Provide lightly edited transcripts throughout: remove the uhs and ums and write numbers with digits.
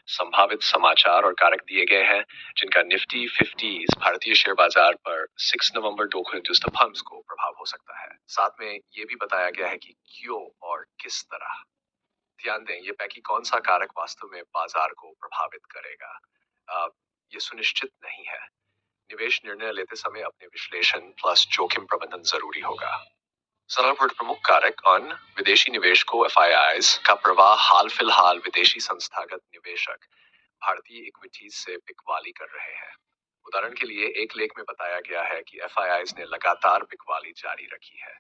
संभावित समाचार और कारक दिए गए हैं जिनका निफ्टी 50 भारतीय शेयर बाजार पर 6 नवंबर 2021 फर्म्स को प्रभाव हो सकता है। साथ में ये भी बताया गया है कि क्यों और किस तरह। ध्यान दें, ये पैकी कौन सा कारक वास्तव में बाजार को प्रभावित करेगा, ये सुनिश्चित नहीं है। निवेश निर्णय लेते समय अपने विश्लेषण प्लस जोखिम प्रबंधन जरूरी होगा। सरल प्रमुख कारक विदेशी निवेश को एफआईआईज का प्रवाह। हाल फिलहाल विदेशी संस्थागत निवेशक भारतीय इक्विटीज से बिकवाली कर रहे हैं। उदाहरण के लिए एक लेख में बताया गया है कि एफआईआईज ने लगातार बिकवाली जारी रखी है।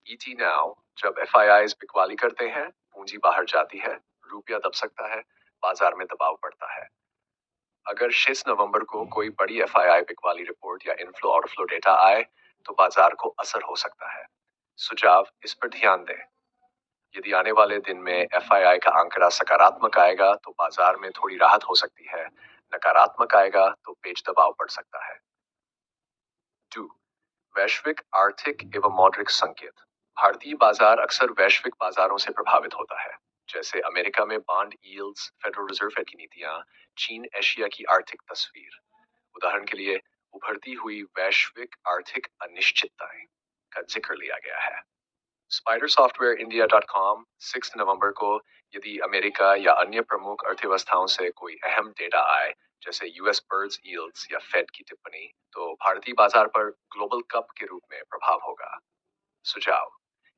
ईटी नाउ, जब एफआईआईज बिकवाली करते हैं पूंजी बाहर जाती है, रुपया दब सकता है, बाजार में दबाव पड़ता है। अगर 6 नवंबर को कोई बड़ी एफआईआई बिकवाली रिपोर्ट या इनफ्लो आउटफ्लो डेटा आए तो बाजार को असर हो सकता है। सुझाव, इस पर ध्यान दें। यदि आने वाले दिन में एफआईआई का आंकड़ा सकारात्मक आएगा तो बाजार में थोड़ी राहत हो सकती है, नकारात्मक आएगा तो पेच दबाव पड़ सकता है। 2. वैश्विक आर्थिक एवं मौद्रिक संकेत। भारतीय बाजार अक्सर वैश्विक बाजारों से प्रभावित होता है, जैसे अमेरिका में बॉन्ड यील्ड्स, फेडरल रिजर्व की नीतियां, चीन एशिया की आर्थिक तस्वीर। उदाहरण के लिए उभरती हुई वैश्विक आर्थिक अनिश्चितताएं का जिक्र लिया गया है। spidersoftwareindia.com 6 नवंबर को यदि अमेरिका या अन्य प्रमुख अर्थव्यवस्थाओं से कोई अहम डेटा आए, जैसे यूएस बर्ड्स यील्ड्स या फेड की टिप्पणी, तो भारतीय बाजार पर ग्लोबल कप के रूप में प्रभाव होगा। सुझाव,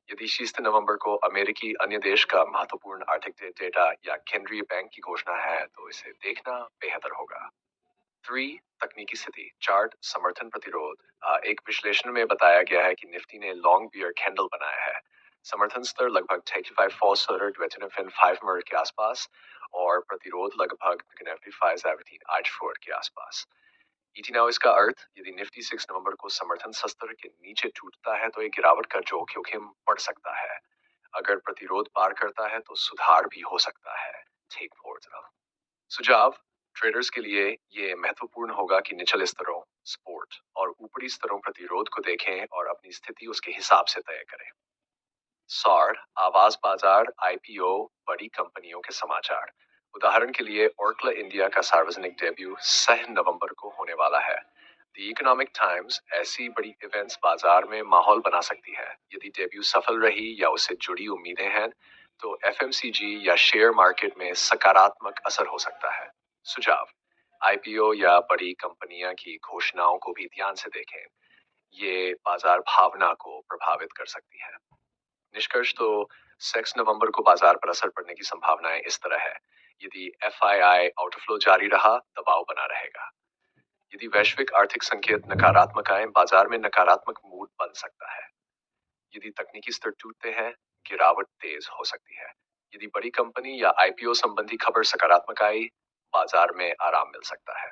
यदि 6 नवंबर को अमेरिकी अन्य देश का महत्वपूर्ण आर्थिक डेटा या केंद्रीय बैंक की घोषणा है तो इसे देखना बेहतर होगा। 3. तकनीकी स्थिति चार्ट समर्थन प्रतिरोध। एक विश्लेषण में बताया गया है कि निफ्टी ने लॉन्ग बियर कैंडल बनाया है। समर्थन स्तर लगभग 35,425 के आसपास और प्रतिरोध लगभग 35,1784 के आसपास। ईटीनाउ, इसका अर्थ, यदि निफ्टी 6 नवंबर को समर्थन स्तर के नीचे टूटता है तो एक गिरावट का जोखिम बढ़ सकता है। अगर प्रतिरोध पार करता है तो सुधार भी हो सकता है। Take forward. सुझाव, ट्रेडर्स के लिए ये महत्वपूर्ण होगा कि निचले स्तरों सपोर्ट और ऊपरी स्तरों प्रतिरोध को देखें और अपनी स्थिति उसके हिसाब से तय करें। सॉर, आवाज बाजार, आईपीओ, बड़ी कंपनियों के समाचार। उदाहरण के लिए ओर्कला इंडिया का सार्वजनिक डेब्यू 6 नवंबर को होने वाला है। द इकोनॉमिक टाइम्स, ऐसी बड़ी इवेंट्स बाजार में माहौल बना सकती है। यदि डेब्यू सफल रही या उससे जुड़ी उम्मीदें हैं तो एफएमसीजी या शेयर मार्केट में सकारात्मक असर हो सकता है। सुझाव, आईपीओ या बड़ी कंपनियां की घोषणाओं को भी ध्यान से देखें, ये बाजार भावना को प्रभावित कर सकती है। निष्कर्ष तो 6 नवंबर को बाजार पर असर पड़ने की संभावनाएं इस तरह है। यदि एफआईआई आउटफ्लो जारी रहा, दबाव बना रहेगा। यदि वैश्विक आर्थिक संकेत नकारात्मक आए, बाजार में नकारात्मक मूड बन सकता है। यदि तकनीकी स्तर टूटते हैं, गिरावट तेज हो सकती है। यदि बड़ी कंपनी या आईपीओ संबंधी खबर सकारात्मक आई, बाजार में आराम मिल सकता है।